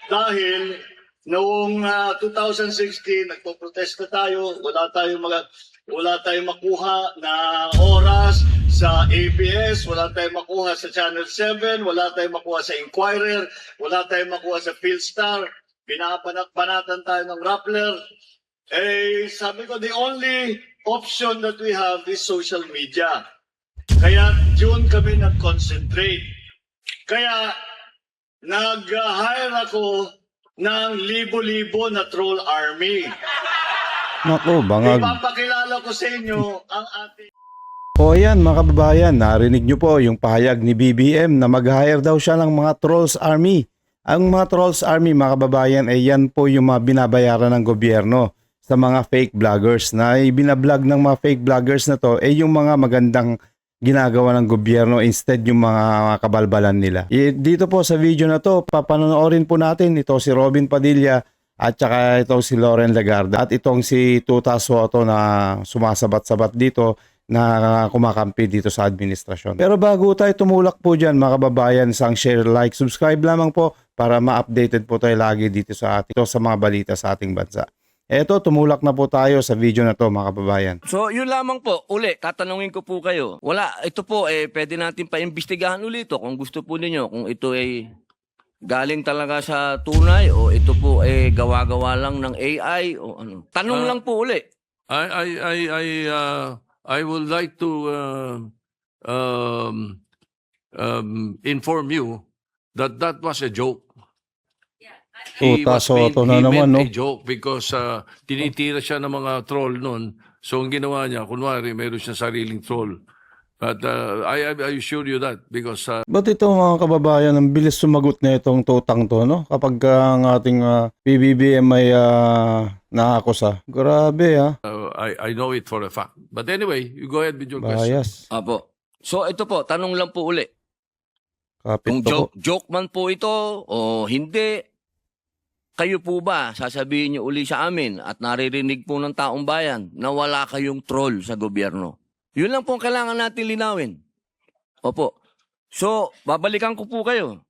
Dahil noong 2016, nagpo-protesta tayo, wala tayong makuha na oras sa ABS, wala tayong makuha sa Channel 7, wala tayong makuha sa Inquirer, wala tayong makuha sa Philstar, binabanat-banatan tayo ng Rappler. Eh, sabi ko, the only option that we have is social media. Kaya yun kami nag-concentrate. Kaya nag-hire ako ng libo-libo na troll army. Naku, bangag. Ipapakilala ko sa inyo ang ating... O yan mga kababayan, narinig nyo po yung pahayag ni BBM na mag-hire daw siya ng mga Trolls Army. Ang mga Trolls Army mga kababayan ay yan po yung mga binabayaran ng gobyerno sa mga fake vloggers na binablog ng mga fake vloggers na to ay yung mga magandang ginagawa ng gobyerno instead yung mga kabalbalan nila. Dito po sa video na to, papanoorin po natin ito si Robin Padilla at saka itong si Loren Legarda at itong si Tuta Soto na sumasabat-sabat dito na kumakampi dito sa administrasyon. Pero bago tayo tumulak po dyan mga kababayan, isang share, like, subscribe lamang po para ma-updated po tayo lagi dito sa mga balita sa ating bansa. Eto, tumulak na po tayo sa video na to mga kababayan. So, yun lamang po. Uli, tatanungin ko po kayo. Wala, ito po, pwede natin paimbestigahan ulit ito kung gusto po ninyo. Kung ito ay galing talaga sa tunay o ito po gawa-gawa lang ng AI o ano. Tanong lang po uli. I would like to inform you that that was a joke. He Tuta was Soto made- na he naman, meant no? a joke because tinitira siya ng mga troll noon. So ang ginawa niya, kunwari, mayroon siya sariling troll. But I assure you that because Ba't ito mga kababayan, ang bilis sumagot na itong tutang to, no? Kapag ang ating PBBM ay naakusa. Grabe ha, I know it for a fact. But anyway, you go ahead with your question. bias. Apo. So, ito po, tanong lang po uli. Kapit Kung to po. joke man po ito o hindi, kayo po ba sasabihin niyo uli sa amin at naririnig po ng taong bayan na wala kayong troll sa gobyerno? Yun lang po ang kailangan natin linawin. Opo. So, babalikan ko po kayo.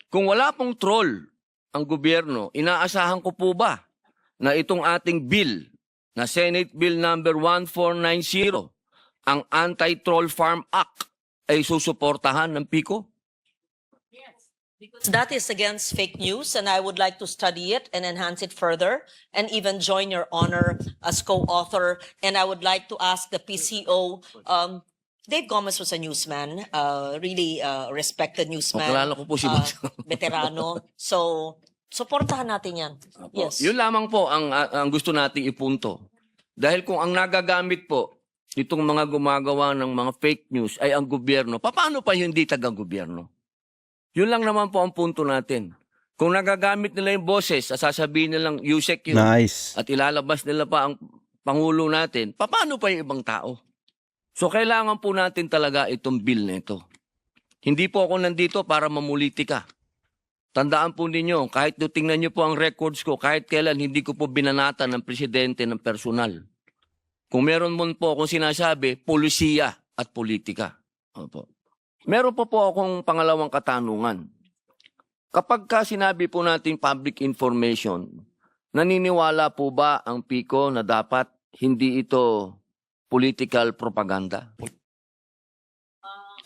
Kung wala pong troll ang gobyerno, inaasahan ko po ba na itong ating bill na Senate Bill number 1490, ang Anti-Troll Farm Act, ay susuportahan ng PICO? Because that is against fake news, and I would like to study it and enhance it further, and even join your honor as co-author. And I would like to ask the PCO, Dave Gomez was a newsman, really respected newsman. Kilala ko po si Boss. Veterano. So, supportahan natin yan. Yes. Yun lamang po ang gusto nating ipunto. Dahil kung ang nagagamit po itong mga gumagawa ng mga fake news ay ang gobyerno, paano pa hindi taga-gobyerno? Yun lang naman po ang punto natin. Kung nagagamit nila yung boses, sasabihin nilang Yusek yun, Nice. at ilalabas nila pa ang Pangulo natin, paano pa yung ibang tao? So kailangan po natin talaga itong bill na ito. Hindi po ako nandito para mamulitika. Tandaan po ninyo, kahit tingnan nyo po ang records ko, kahit kailan hindi ko po binanatan ng presidente ng personal. Kung meron mo po akong sinasabi, polisiya at politika. Opo. Meron po akong pangalawang katanungan. Kapag sinabi po natin public information, naniniwala po ba ang PICO na dapat hindi ito political propaganda?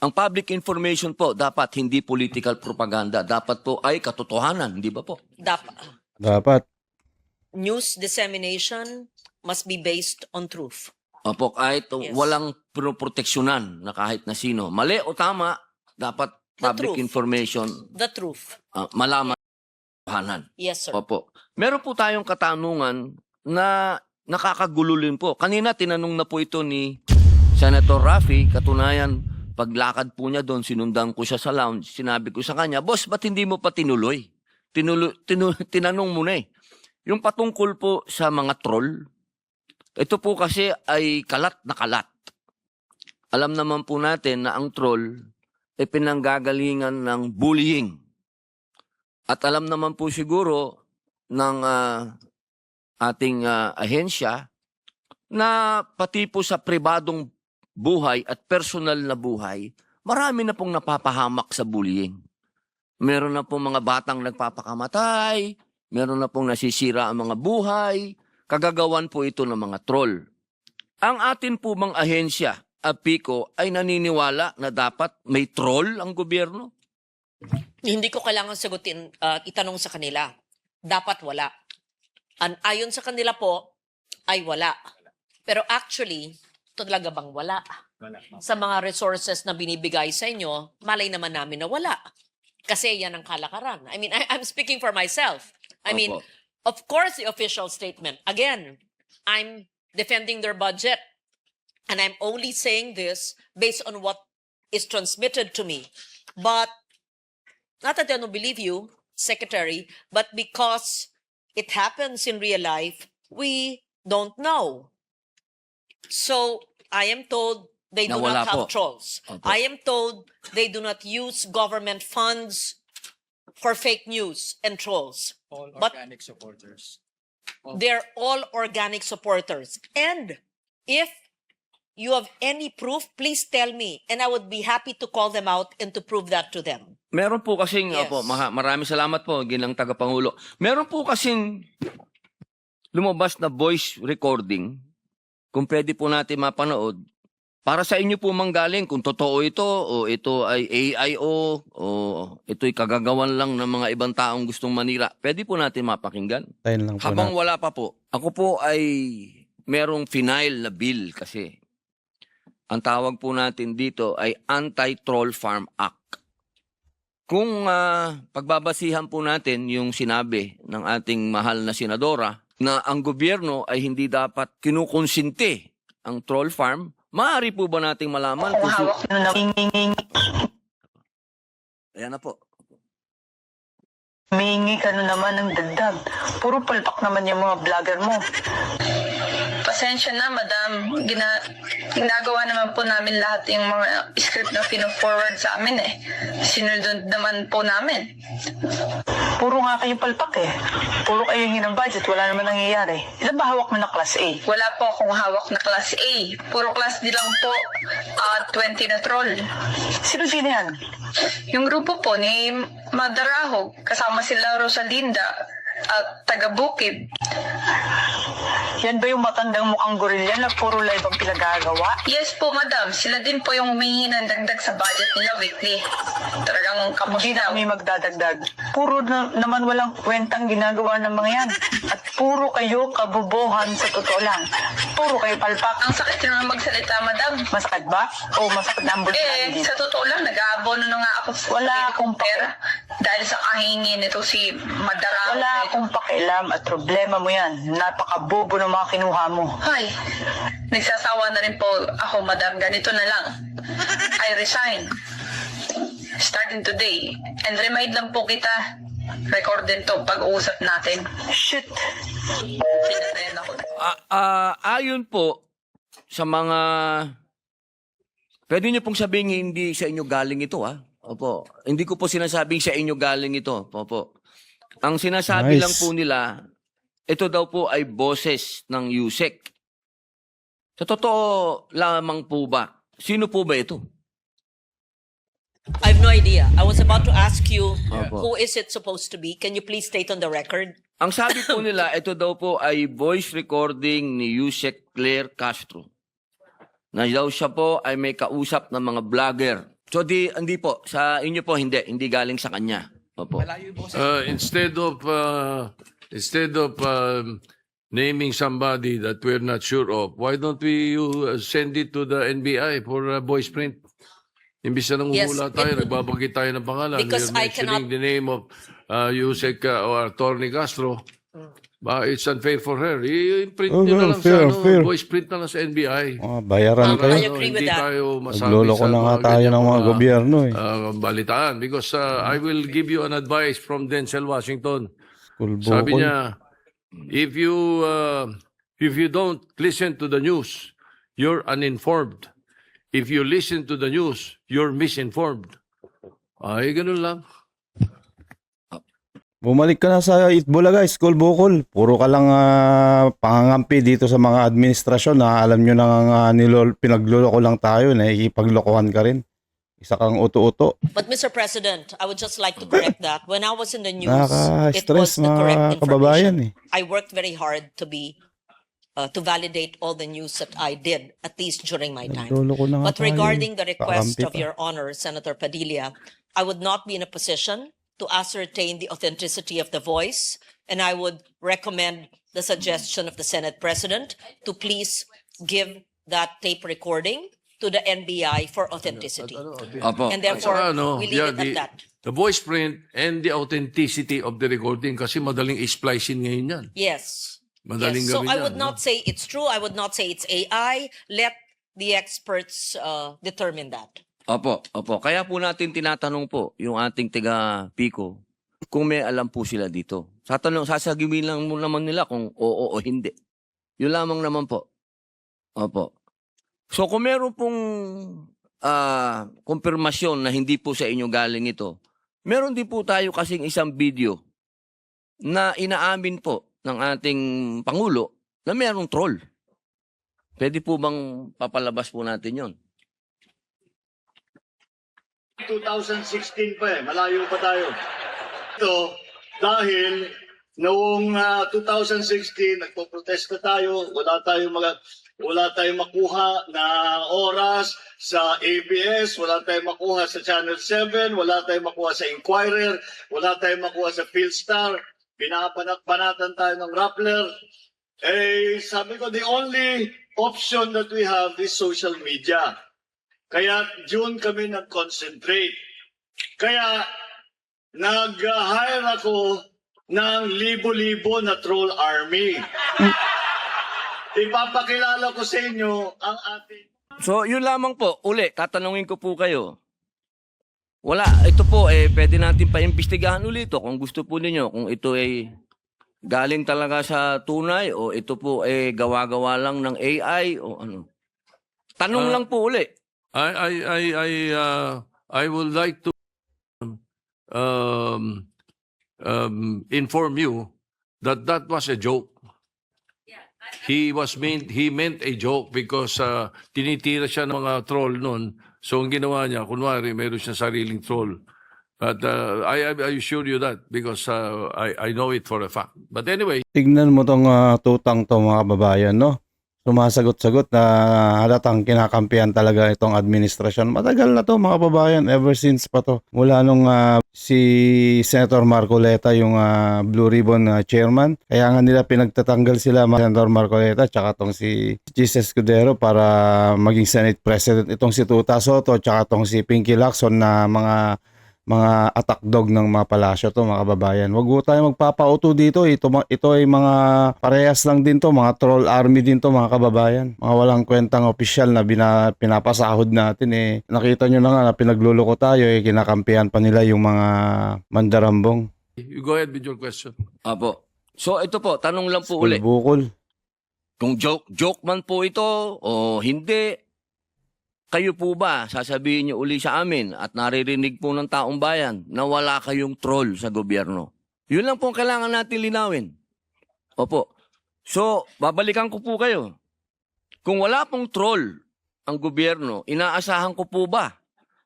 Ang public information po, dapat hindi political propaganda. Dapat po ay katotohanan, di ba po? Dapat. News dissemination must be based on truth. Opo, kahit Yes. walang proteksyonan na kahit na sino. Mali o tama, dapat The public truth. information The truth. malaman. Katotohanan. Yes, sir. Opo. Meron po tayong katanungan na nakakagulo rin po. Kanina tinanong na po ito ni Senator Raffy. Katunayan, paglakad po niya doon, sinundan ko siya sa lounge. Sinabi ko sa kanya, Boss, ba't hindi mo pa tinuloy? Tinanong mo na eh. Yung patungkol po sa mga troll, ito po kasi ay kalat na kalat. Alam naman po natin na ang troll ay pinanggagalingan ng bullying. At alam naman po siguro ng ating ahensya na pati po sa pribadong buhay at personal na buhay, marami na pong napapahamak sa bullying. meron na pong mga batang nagpapakamatay, meron na pong nasisira ang mga buhay, kagagawan po ito ng mga troll. Ang atin po bang ahensya, APICO, ay naniniwala na dapat may troll ang gobyerno? Hindi ko kailangan sagutin, itanong sa kanila. Dapat wala. Ayon sa kanila po, ay wala. Pero actually, talaga bang wala? Sa mga resources na binibigay sa inyo, malay naman namin na wala. Kasi yan ang kalakaran. I mean, I'm speaking for myself. I mean, Opo. of course, the official statement. Again, I'm defending their budget. And I'm only saying this based on what is transmitted to me. But, not that I don't believe you, Secretary, but because it happens in real life, we don't know. So, I am told they do Na wala not have po. trolls. Opo. I am told they do not use government funds for fake news and trolls. All But- organic supporters. They're all organic supporters. And if you have any proof, please tell me. And I would be happy to call them out and to prove that to them. Meron po kasing, Yes. opo, maraming salamat po, ginang tagapangulo. Meron po kasing lumabas na voice recording, kung pwede po natin mapanood, para sa inyo po manggaling kung totoo ito o ito ay AIO o ito'y kagagawan lang ng mga ibang taong gustong manira. Pwede po natin mapakinggan. Tayo lang po Habang natin. wala pa po, ako po ay merong final na bill kasi. Ang tawag po natin dito ay Anti-Troll Farm Act. Kung pagbabasihan po natin yung sinabi ng ating mahal na senadora na ang gobyerno ay hindi dapat kinukonsinti ang troll farm, maaari po ba nating malaman kung Ayan na po. Humingi ka na naman ng dagdag. Puro palpak naman yung mga vlogger mo. Pasensya na, madam. Ginagawa naman po namin lahat yung mga script na pino-forward sa amin eh. Sinunod naman po namin. Puro nga kayo palpak eh. Puro kayo hingi ng budget. Wala naman nangyayari. Ilan ba hawak mo na class A? Wala po akong hawak na class A. Puro class D lang po. 20 na troll. Sino-sino yan? Yung grupo po ni Madarahog. Kasama sila Rosalinda at taga-Bukid. Yan ba yung matandang mukhang gorilla na puro live ang pinagagawa? Yes po, madam. Sila din po yung humingi ng dagdag sa budget nila weekly. Talagang kapos na kami magdadagdag. Puro naman walang kwentang ginagawa ng mga yan. At puro kayo kabubuhan sa totoo lang. Puro kayo palpak. Ang sakit naman magsalita, madam. Masakit ba? O masakit na ang bulsa namin dito? Sa totoo lang, nag-aabono na nga ako sa wala akong pera. Dahil sa kahingin nito si Madarao. Wala akong pakialam at problema mo yan. Napakabobo ng mga kinuha mo. Hay, nagsasawa na rin po ako, madam. Ganito na lang. I resign. Starting today. And remind lang po kita, record din to pag-uusap natin. Shit. Pinatayan ako. Ayon po sa mga... Pwede niyo pong sabihin hindi sa inyo galing ito, ha? Opo. Hindi ko po sinasabing sa inyo galing ito. Opo. Ang sinasabi Nice. lang po nila, ito daw po ay boses ng USEC. Sa totoo lamang po ba? Sino po ba ito? I have no idea. I was about to ask you, Opo. who is it supposed to be? Can you please state on the record? Ang sabi po nila, ito daw po ay voice recording ni USEC Claire Castro. Na daw siya po ay may kausap ng mga vlogger. So hindi po, sa inyo po hindi galing sa kanya. Opo. Instead of naming somebody that we're not sure of, why don't we send it to the NBI for voice print? Imbis na Yes, nanguhula tayo, nagbabanggit tayo ng pangalan. Because We're I mentioning cannot- the name of Yusek or Attorney Castro. It's unfair for her. I-print Oh, nyo na lang fair, sa fair. voice print na lang sa NBI. Bayaran I kayo. agree with Hindi that. tayo masabi Nagloloko sa na nga mga tayo ganyang ng mga gobyerno eh. balitaan. Because I will give you an advice from Denzel Washington. Kulbukol. Sabi niya, if you don't listen to the news, you're uninformed. If you listen to the news, you're misinformed. Ay, ganun lang. Bumalik ka na sa Itbulaga, School Bukol. Puro ka lang pangangampi dito sa mga administrasyon na alam nyo na pinagluloko lang tayo, nakikipaglokohan ka rin. Isa kang uto-uto. But Mr. President, I would just like to correct that. When I was in the news, it Nakaka-stress was the correct mga kababayan information. I worked very hard to validate all the news that I did, at least during my time. Nagluloko na nga But tayo. regarding the request Kakampi of pa. Your Honor, Senator Padilla, I would not be in a position to ascertain the authenticity of the voice, and I would recommend the suggestion of the Senate President to please give that tape recording to the NBI for authenticity. Opo. And therefore, Ano, we leave yeah, it at that. the voice print and the authenticity of the recording kasi madaling i-splice-in ngayon yan. Yes. Madaling Yes. So gawin I yan, would no? not say it's true. I would not say it's AI. Let the experts determine that. Opo, opo. Kaya po natin tinatanong po yung ating tiga Pico kung may alam po sila dito. Sasagimin lang mo naman nila kung oo o hindi. Yun lamang naman po. Opo. So kung meron pong kumpirmasyon na hindi po sa inyo galing ito, meron din po tayo kasing isang video na inaamin po ng ating Pangulo na merong troll. Pwede po bang papalabas po natin yon? 2016 pa malayo pa tayo. Ito, dahil noong 2016, nagpo-protesta tayo, wala tayong makuha na oras sa ABS, wala tayong makuha sa Channel 7, wala tayong makuha sa Inquirer, wala tayong makuha sa Philstar, binabanat-banatan tayo ng Rappler. Sabi ko, the only option that we have is social media. Kaya June kami nag-concentrate. Kaya nag-hire ako ng libo-libo na troll army. Ipapakilala ko sa inyo ang ating... So, yun lamang po. Uli, tatanungin ko po kayo. Wala, ito po, pwede natin paimbestigahan ulit ito kung gusto po ninyo. Kung ito ay galing talaga sa tunay o ito po ay gawa-gawa lang ng AI o ano. Tanong lang po uli. I would like to inform you that that was a joke. He meant a joke because tinitira siya ng mga troll noon. So ang ginawa niya, kunwari, meron siya sariling troll. But I assure you that because I know it for a fact. But anyway, Tignan mo tong tutang to mga kababayan, no? Sumasagot-sagot na halatang kinakampihan talaga itong administrasyon. Matagal na to mga kababayan, ever since pa to. Mula nung si Senator Marcoleta yung Blue Ribbon chairman. Kaya nga nila pinagtatanggal sila Senator Marcoleta tsaka tong si Chis Escudero para maging Senate President. Itong si Tuta Soto tsaka tong si Pinky Lacson na mga attack dog ng mga palasyo to mga kababayan. Huwag po tayo magpapauto dito. Ito ay mga parehas lang din to, mga troll army din to mga kababayan. Mga walang kwentang opisyal na pinapasahod natin Nakita nyo na nga na pinagluloko tayo kinakampihan pa nila yung mga mandarambong. you go ahead with your question. Apo. So, ito po, tanong lang po uli. Bukol. Kung joke man po ito o hindi, kayo po ba, sasabihin niyo uli sa amin at naririnig po ng taong bayan na wala kayong troll sa gobyerno? Yun lang po ang kailangan natin linawin. Opo. So, babalikan ko po kayo. Kung wala pong troll ang gobyerno, inaasahan ko po ba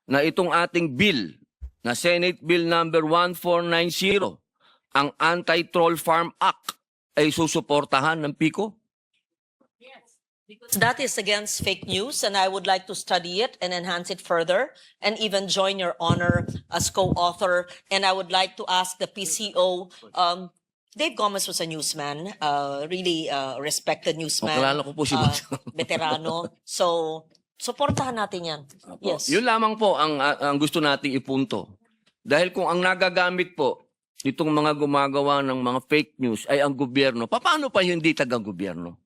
na itong ating bill, na Senate Bill number 1490, ang Anti-Troll Farm Act, ay susuportahan ng PICO? That is against fake news, and I would like to study it and enhance it further, and even join Your Honor as co-author. And I would like to ask the PCO. Dave Gomez was a newsman, really respected newsman. Kilala ko po si Boss. Veterano. So, supportahan natin yan. Yes. Yun lamang po ang gusto nating ipunto. Dahil kung ang nagagamit po nitong mga gumagawa ng mga fake news ay ang gobyerno, paano pa hindi taga-gobyerno?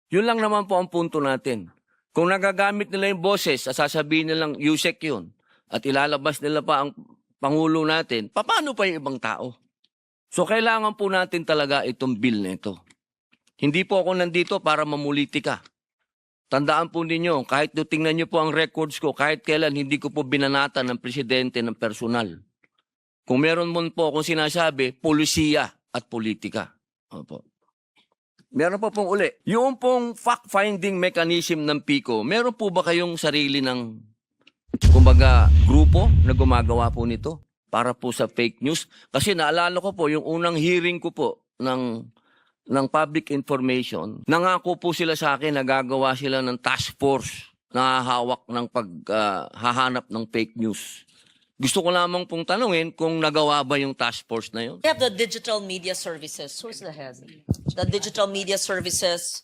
Yun lang naman po ang punto natin. Kung nagagamit nila yung boses, sasabihin nilang USEC yun, at ilalabas nila pa ang Pangulo natin, paano pa yung ibang tao? So kailangan po natin talaga itong bill na ito. Hindi po ako nandito para mamulitika. Tandaan po ninyo, kahit tingnan nyo po ang records ko, kahit kailan hindi ko po binanatan ng presidente ng personal. Kung meron mo po akong sinasabi, polisiya at politika. Opo. Meron pa pong uli. Yung pong fact-finding mechanism ng PICO, meron po ba kayong sarili ng kumbaga, grupo na gumagawa po nito para po sa fake news. Kasi naalala ko po, yung unang hearing ko po ng public information, nangako po sila sa akin na gagawa sila ng task force na hawak ng paghahanap ng fake news. Gusto ko lamang pong tanungin kung nagawa ba yung task force na yun. We have the digital media services. Who's the head? The digital media services.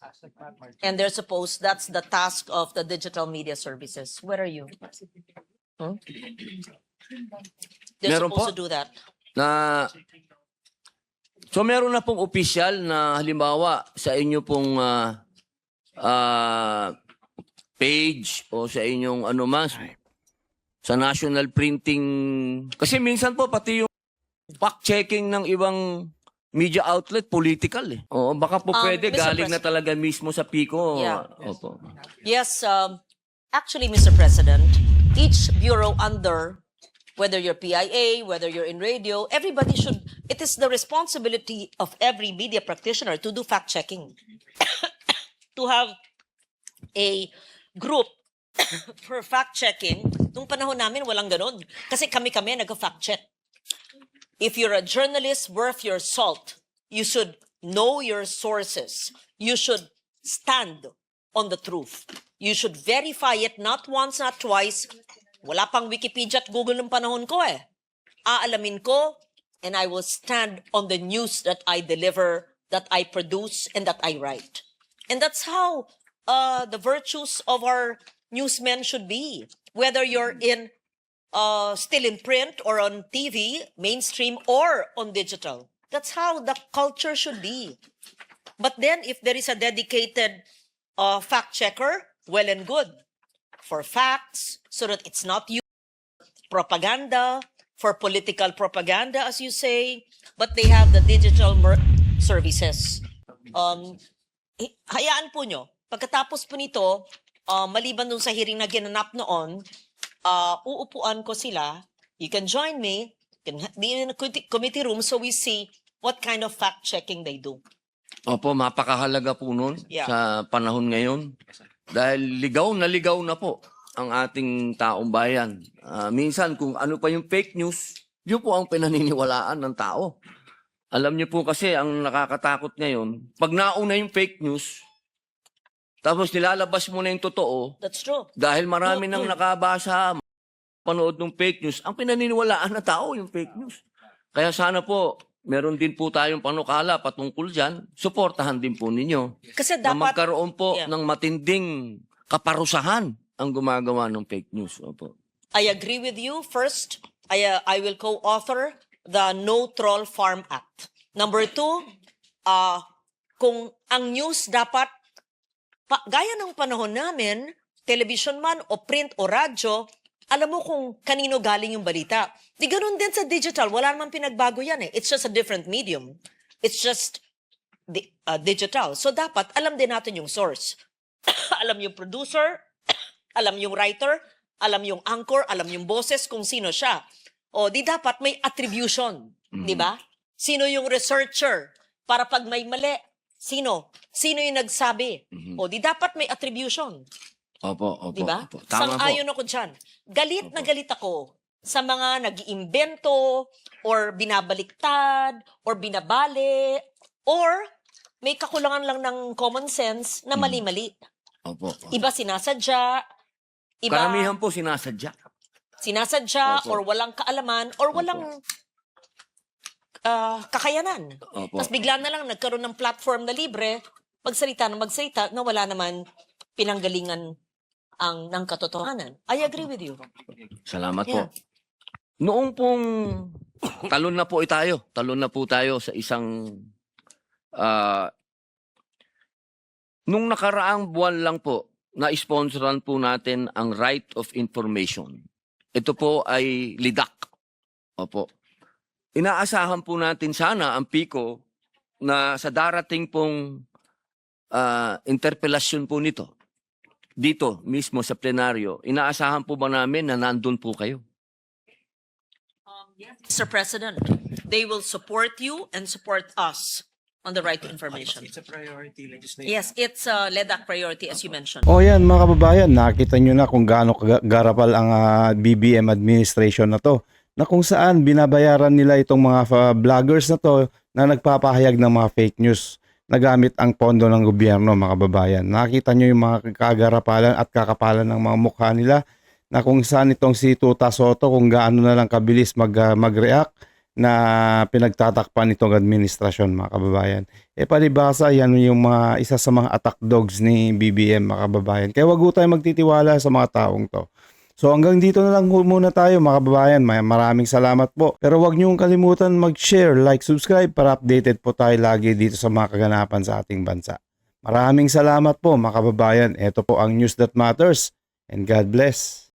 And they're supposed, that's the task of the digital media services. Where are you? Hmm? They're Meron supposed po. to do that. So meron na pong official na halimbawa sa inyo pong page o sa inyong ano mas sa national printing. Kasi minsan po pati yung fact-checking ng ibang media outlet, political eh. Oo, baka po pwede Mr. galing na President. talaga mismo sa PICO. Yeah. Opo. Yes, actually, Mr. President, each bureau under, whether you're PIA, whether you're in radio, everybody should, it is the responsibility of every media practitioner to do fact-checking. To have a group for fact-checking. Nung panahon namin, walang ganun. Kasi kami-kami nag-fact-check. If you're a journalist worth your salt, you should know your sources. You should stand on the truth. You should verify it not once, not twice. Wala pang Wikipedia at Google ng panahon ko eh. Aalamin ko, and I will stand on the news that I deliver, that I produce, and that I write. And that's how the virtues of our newsmen should be. Whether you're still in print or on TV, mainstream, or on digital. That's how the culture should be. But then, if there is a dedicated fact checker, well and good. For facts, so that it's not used propaganda, for political propaganda, as you say, but they have the digital services. Hayaan po nyo, pagkatapos po nito, maliban dun sa hearing na ginanap noon, uupuan ko sila. You can join me, you can be in a committee room so we see what kind of fact-checking they do. Opo, mapakahalaga po nun Yeah. sa panahon ngayon. Dahil ligaw na po ang ating taong bayan. Minsan kung ano pa yung fake news, yun po ang pinaniniwalaan ng tao. Alam niyo po kasi ang nakakatakot ngayon, pag nauna yung fake news, tapos nilalabas mo na yung totoo, That's true. dahil marami nang nakabasa, panood ng fake news, ang pinaniniwalaan na tao yung fake news. Kaya sana po, meron din po tayong panukala patungkol dyan, suportahan din po ninyo. Kasi Na dapat, magkaroon po Yeah. ng matinding kaparusahan ang gumagawa ng fake news. Opo. I agree with you. First, I will co-author the No Troll Farm Act. Number 2, kung ang news dapat, gaya ng panahon namin, television man o print o radyo, alam mo kung kanino galing yung balita. Di ganun din sa digital. Wala naman pinagbago yan eh. It's just a different medium. It's just digital. So dapat alam din natin yung source. Alam yung producer, alam yung writer, alam yung anchor, alam yung boses kung sino siya. O di dapat may attribution. Di ba? Sino yung researcher? Para pag may mali, sino? Sino yung nagsabi? O di dapat may attribution. Opo, opo. Di ba? Opo. Tama po. Sang-ayon ako dyan. Galit na galit ako sa mga nag-iimbento or binabaliktad or binabali or may kakulangan lang ng common sense na mali-mali. Opo, opo. Iba sinasadya, iba Karamihan po sinasadya. sinasadya Opo. or walang kaalaman or walang kakayanan. Opo. Tapos bigla na lang nagkaroon ng platform na libre, magsalita na wala naman pinanggalingan ng katotohanan. I agree with you. Salamat Yeah. po. Noong pong talon na po tayo sa isang nung nakaraang buwan lang po na-sponsoran po natin ang Right of Information. Ito po ay LIDAC. Opo. Inaasahan po natin sana ang PICO na sa darating pong interpelasyon po nito dito mismo sa plenaryo, inaasahan po ba namin na nandun po kayo? Mr. President, they will support you and support us on the right to information. It's a priority legislation. Yes, it's LEDAC priority as you mentioned. O yan mga kababayan, nakita nyo na kung gaano garapal ang BBM administration na to, na kung saan binabayaran nila itong mga vloggers na to na nagpapahayag ng mga fake news na gamit ang pondo ng gobyerno mga kababayan. Nakita nyo yung mga kagarapalan at kakapalan ng mga mukha nila na kung saan itong si Tuta Soto kung gaano na lang kabilis mag-react na pinagtatakpan itong administrasyon mga kababayan. E palibasa yan yung mga isa sa mga attack dogs ni BBM mga kababayan. Kaya wag po tayo magtitiwala sa mga taong to. So hanggang dito na lang muna tayo mga kababayan. Maraming salamat po. Pero wag niyong kalimutan mag-share, like, subscribe para updated po tayo lagi dito sa mga kaganapan sa ating bansa. Maraming salamat po mga kababayan. Ito po ang News That Matters and God bless.